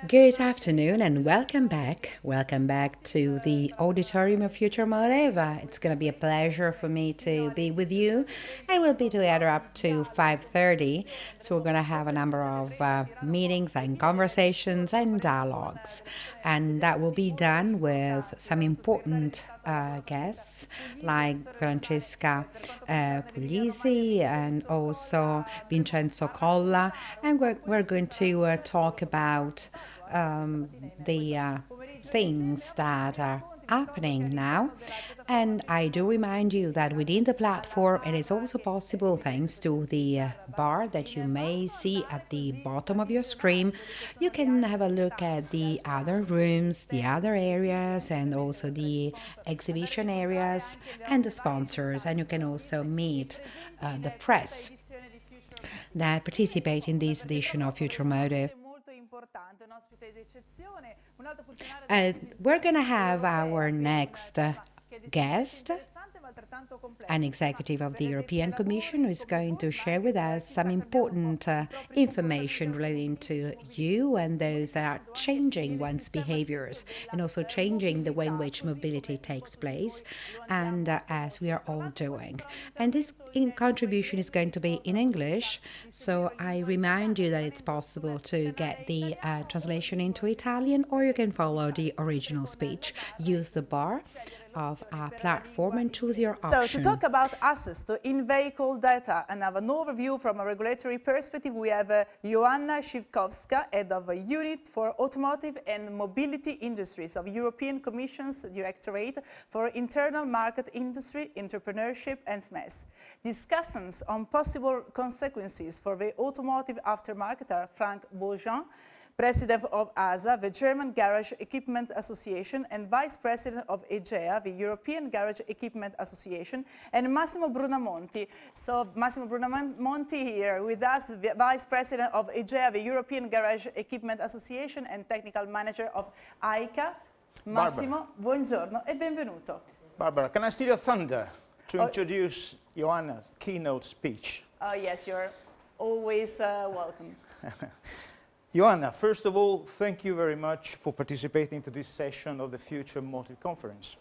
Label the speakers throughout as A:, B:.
A: Good afternoon and welcome back. Welcome back to the auditorium of Future Motive. It's going to be a pleasure for me to be with you, and we'll be together up to 5:30. So we're going to have a number of meetings and conversations and dialogues, and that will be done with some important guests like Francesca Puglisi and also Vincenzo Colla, and we're going to talk about the things that are happening now. And I do remind you that within the platform, it is also possible, thanks to the bar that you may see at the bottom of your screen, you can have a look at the other rooms, the other areas, and also the exhibition areas and the sponsors. And you can also meet the press that participate in this edition of Future Motive. We're going to have our next guest, an executive of the European Commission, who is going to share with us some important information relating to you and those that are changing one's behaviors and also changing the way in which mobility takes place, and as we are all doing. And this contribution is going to be in English, so I remind you that it's possible to get the translation into Italian, or you can follow the original speech. Use the bar of our platform and choose your option.
B: So to talk about access to in-vehicle data and have an overview from a regulatory perspective, we have Joanna Szychowska, Head of a Unit for Automotive and Mobility Industries of European Commission's Directorate for Internal Market Industry, Entrepreneurship and SMEs. Discussions on possible consequences for the automotive aftermarket are Frank Beaujean, President of ASA, the German Garage Equipment Association, and Vice President of EGEA, the European Garage Equipment Association, and Massimo Brunamonti. So Massimo Brunamonti here with us, the Vice President of EGEA, the European Garage Equipment Association, and Technical Manager of AICA. Massimo, buongiorno e benvenuto.
C: Barbara, can I steal your thunder to introduce Joanna's keynote speech?
B: Oh yes, you're always welcome.
C: Joanna, first of all, thank you very much for participating to this session of the Future Motive Conference.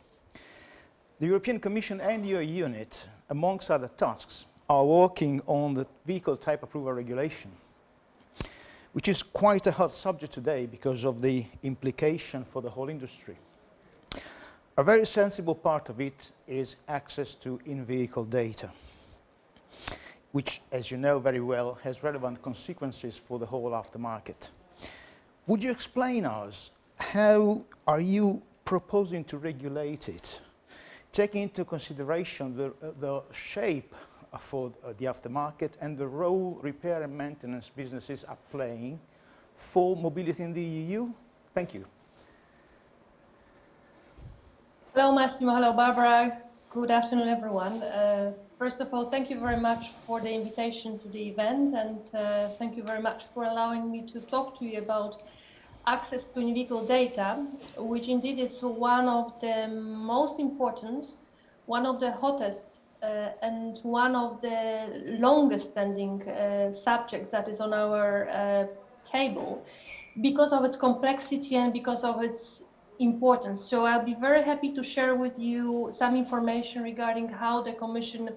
C: The European Commission and your unit, amongst other tasks, are working on the vehicle type approval regulation, which is quite a hot subject today because of the implication for the whole industry. A very sensible part of it is access to in-vehicle data, which, as you know very well, has relevant consequences for the whole aftermarket. Would you explain us how are you proposing to regulate it, taking into consideration the shape for the aftermarket and the role repair and maintenance businesses are playing for mobility in the EU? Thank you.
D: Hello, Massimo. Hello, Barbara. Good afternoon, everyone. First of all, thank you very much for the invitation to the event, and thank you very much for allowing me to talk to you about access to in-vehicle data, which indeed is one of the most important, one of the hottest, and one of the longest standing subjects that is on our table because of its complexity and because of its importance. So I'll be very happy to share with you some information regarding how the Commission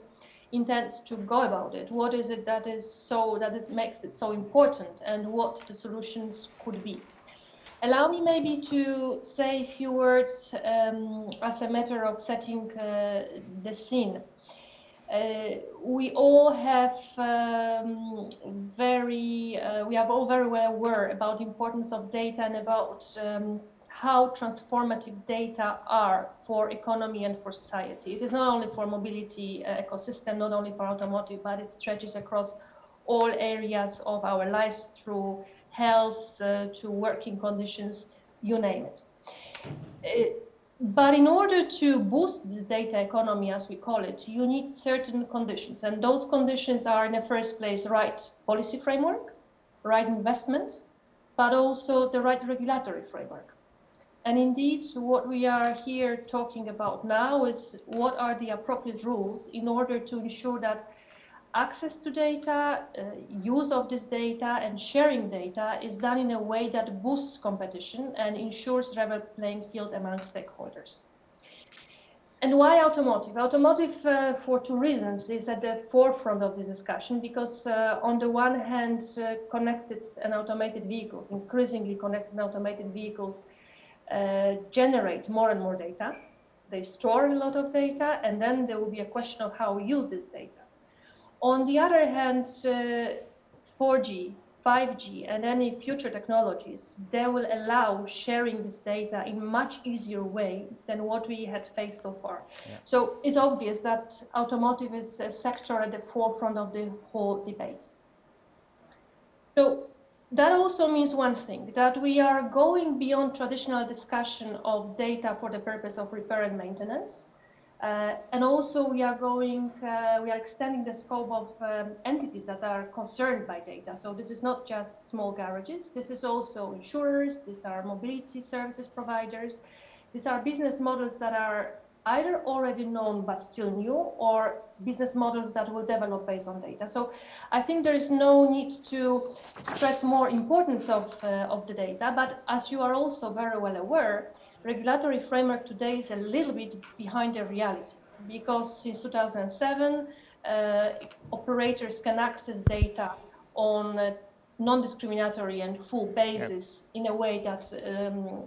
D: intends to go about it. What is it that it makes it so important, and what the solutions could be. Allow me maybe to say a few words as a matter of setting the scene. We all have we are all very well aware about the importance of data and about how transformative data are for economy and for society. It is not only for mobility ecosystem, not only for automotive, but it stretches across all areas of our lives, through health to working conditions, you name it. But in order to boost this data economy, as we call it, you need certain conditions. And those conditions are, in the first place, right policy framework, right investments, but also the right regulatory framework. And indeed, what we are here talking about now is what are the appropriate rules in order to ensure that access to data, use of this data, and sharing data is done in a way that boosts competition and ensures level playing field among stakeholders. And why automotive? Automotive, for two reasons, is at the forefront of this discussion because, on the one hand, connected and automated vehicles, increasingly connected and automated vehicles, generate more and more data. They store a lot of data, and then there will be a question of how we use this data. On the other hand, 4G, 5G, and any future technologies, they will allow sharing this data in a much easier way than what we had faced so far. Yeah. So it's obvious that automotive is a sector at the forefront of the whole debate. So that also means one thing, that we are going beyond traditional discussion of data for the purpose of repair and maintenance. And also we are extending the scope of entities that are concerned by data. So this is not just small garages, this is also insurers, these are mobility services providers, these are business models that are either already known but still new, or business models that will develop based on data. So I think there is no need to stress more importance of the data, but as you are also very well aware, regulatory framework today is a little bit behind the reality, because since 2007, operators can access data on a non-discriminatory and full basis in a way that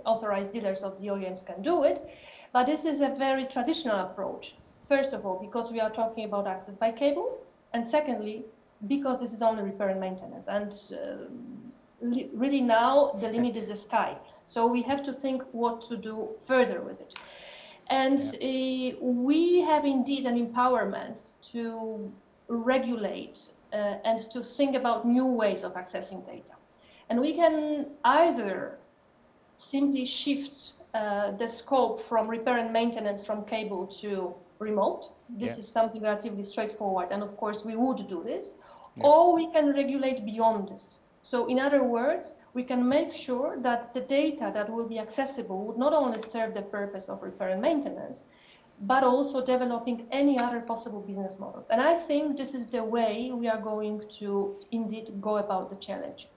D: authorized dealers of the OEMs can do it. But this is a very traditional approach. First of all, because we are talking about access by cable, and secondly, because this is only repair and maintenance. And really now the limit is the sky. So we have to think what to do further with it. And we have indeed an empowerment to regulate and to think about new ways of accessing data. And we can either simply shift the scope from repair and maintenance from cable to remote. This is something relatively straightforward, and of course we would do this. Or we can regulate beyond this. So in other words, we can make sure that the data that will be accessible would not only serve the purpose of repair and maintenance, but also developing any other possible business models. And I think this is the way we are going to indeed go about the challenge.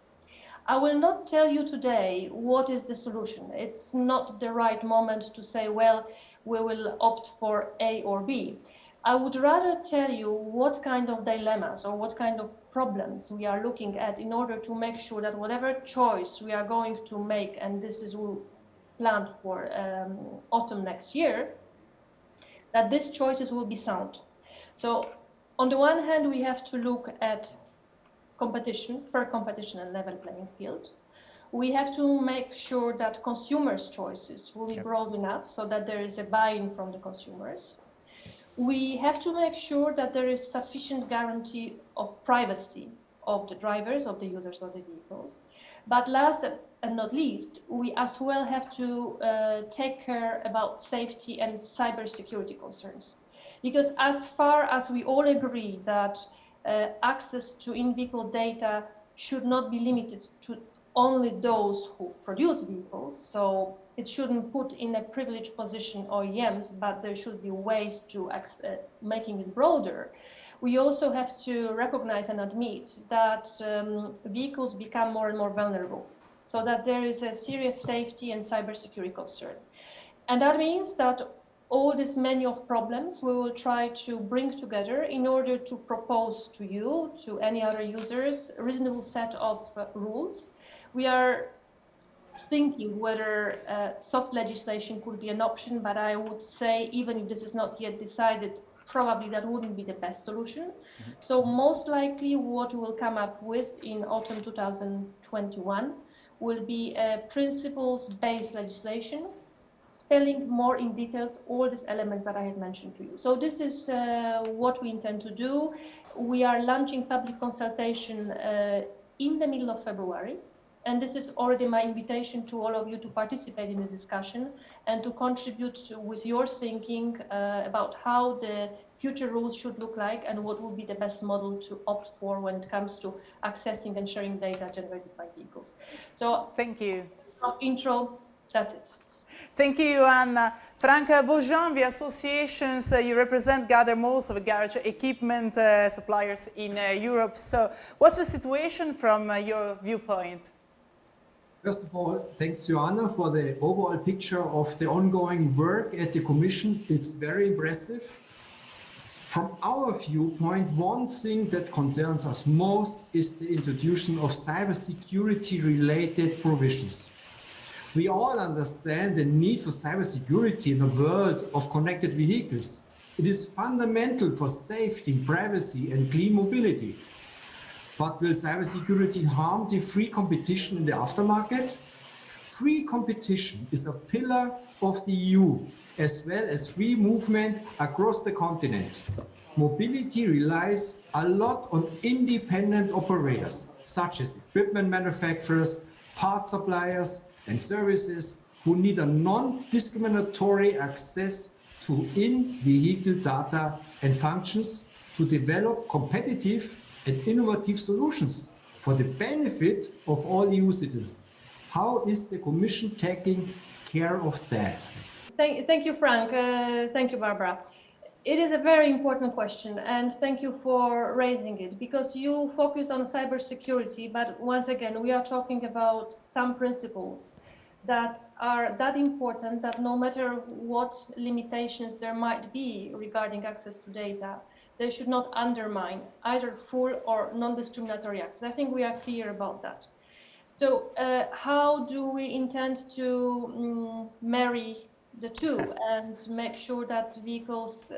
D: I will not tell you today what is the solution. It's not the right moment to say, well, we will opt for A or B. I would rather tell you what kind of dilemmas or what kind of problems we are looking at in order to make sure that whatever choice we are going to make, and this is planned for autumn next year, that these choices will be sound. So on the one hand, we have to look at competition, fair competition and level playing field. We have to make sure that consumers' choices will be broad enough so that there is a buy-in from the consumers. We have to make sure that there is sufficient guarantee of privacy of the drivers, of the users of the vehicles. But last and not least, we as well have to take care about safety and cybersecurity concerns. Because as far as we all agree that access to in-vehicle data should not be limited to only those who produce vehicles, so it shouldn't put in a privileged position OEMs, but there should be ways to making it broader. We also have to recognize and admit that vehicles become more and more vulnerable, so that there is a serious safety and cybersecurity concern. And that means that all this menu of problems we will try to bring together in order to propose to you, to any other users, a reasonable set of rules. We are thinking whether soft legislation could be an option, but I would say even if this is not yet decided, probably that wouldn't be the best solution. So most likely what we will come up with in autumn 2021 will be a principles-based legislation, spelling more in details all these elements that I had mentioned to you. So this is what we intend to do. We are launching public consultation in the middle of February. And this is already my invitation to all of you to participate in this discussion and to contribute with your thinking about how the future rules should look like and what would be the best model to opt for when it comes to accessing and sharing data generated by vehicles. So
B: thank you.
D: Intro, that's it.
B: Thank you, Joanna. Frank, Beaujean, the associations you represent gather most of the garage equipment suppliers in Europe. So what's the situation from your viewpoint?
E: First of all, thanks, Joanna, for the overall picture of the ongoing work at the Commission. It's very impressive. From our viewpoint, one thing that concerns us most is the introduction of cybersecurity-related provisions. We all understand the need for cybersecurity in a world of connected vehicles. It is fundamental for safety, privacy, and clean mobility. But will cybersecurity harm the free competition in the aftermarket? Free competition is a pillar of the EU, as well as free movement across the continent. Mobility relies a lot on independent operators, such as equipment manufacturers, parts suppliers, and services who need a non-discriminatory access to in-vehicle data and functions to develop competitive and innovative solutions for the benefit of all EU citizens. How is the Commission taking care of that?
D: Thank you, Frank. Thank you, Barbara. It is a very important question, and thank you for raising it, because you focus on cybersecurity, but once again, we are talking about some principles that are that important that no matter what limitations there might be regarding access to data, they should not undermine either full or non-discriminatory access. I think we are clear about that. So how do we intend to marry the two and make sure that vehicles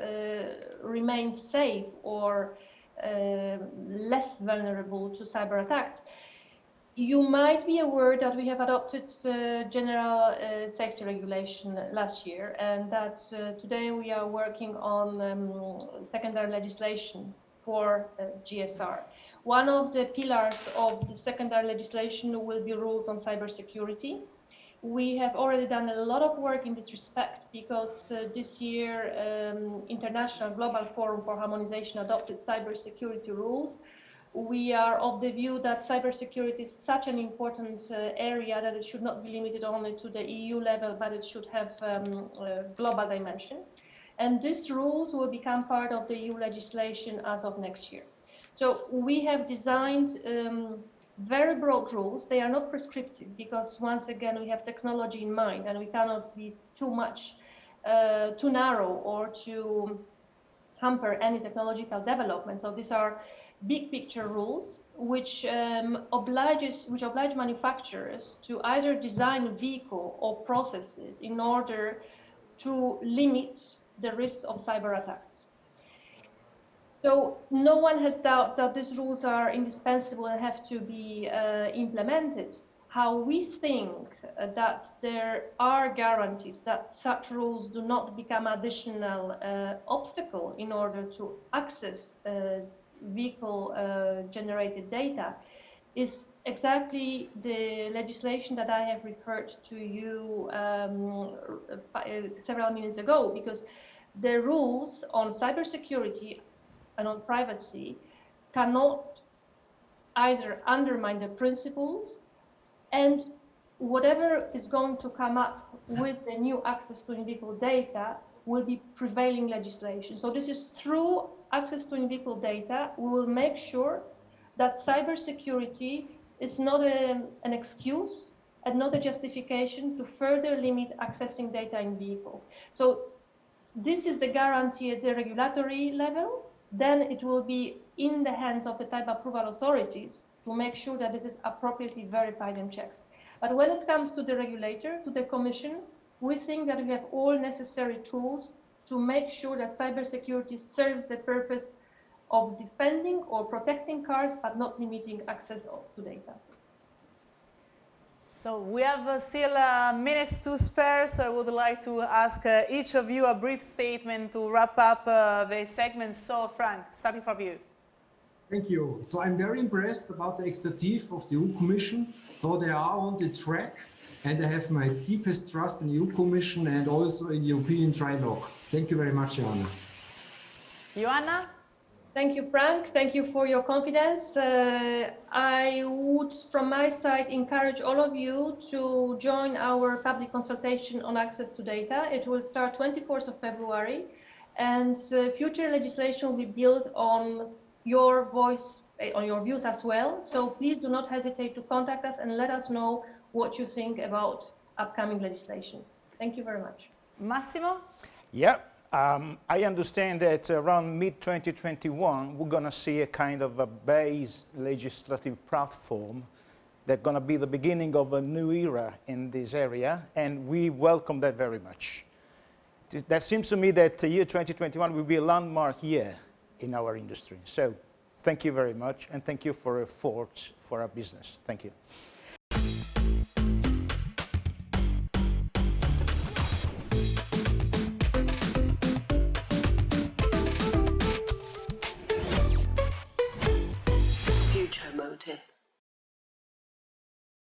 D: remain safe or less vulnerable to cyber attacks? You might be aware that we have adopted general safety regulation last year, and that today we are working on secondary legislation for GSR. One of the pillars of the secondary legislation will be rules on cybersecurity. We have already done a lot of work in this respect because this year International Global Forum for Harmonization adopted cybersecurity rules. We are of the view that cybersecurity is such an important area that it should not be limited only to the EU level, but it should have a global dimension. And these rules will become part of the EU legislation as of next year. So we have designed very broad rules. They are not prescriptive because, once again, we have technology in mind and we cannot be too narrow or to hamper any technological development. So these are big picture rules which oblige manufacturers to either design a vehicle or processes in order to limit the risks of cyber attacks. So no one has doubt that these rules are indispensable and have to be implemented. How we think that there are guarantees that such rules do not become additional obstacle in order to access vehicle generated data is exactly the legislation that I have referred to you several minutes ago, because the rules on cybersecurity and on privacy cannot either undermine the principles, and whatever is going to come up with the new access to in-vehicle data will be prevailing legislation. So this is through access to in-vehicle data, we will make sure that cybersecurity is not an excuse and not a justification to further limit accessing data in vehicle. So this is the guarantee at the regulatory level. Then it will be in the hands of the type approval authorities to make sure that this is appropriately verified and checked. But when it comes to the regulator, to the Commission, we think that we have all necessary tools to make sure that cybersecurity serves the purpose of defending or protecting cars, but not limiting access to data.
B: So we have still minutes to spare, so I would like to ask each of you a brief statement to wrap up the segment. So Frank, starting from you.
E: Thank you. So I'm very impressed about the expertise of the EU Commission. So they are on the track, and I have my deepest trust in the EU Commission and also in the European Trilogue. Thank you very much, Joanna.
B: Joanna?
D: Thank you, Frank. Thank you for your confidence. I would, from my side, encourage all of you to join our public consultation on access to data. It will start 24th of February, and future legislation will be built on your voice, on your views as well. So please do not hesitate to contact us and let us know what you think about upcoming legislation. Thank you very much.
B: Massimo?
C: Yeah. I understand that around mid-2021, we're going to see a kind of a base legislative platform that's going to be the beginning of a new era in this area, and we welcome that very much. That seems to me that the year 2021 will be a landmark year in our industry. So thank you very much, and thank you for your efforts for our business. Thank you.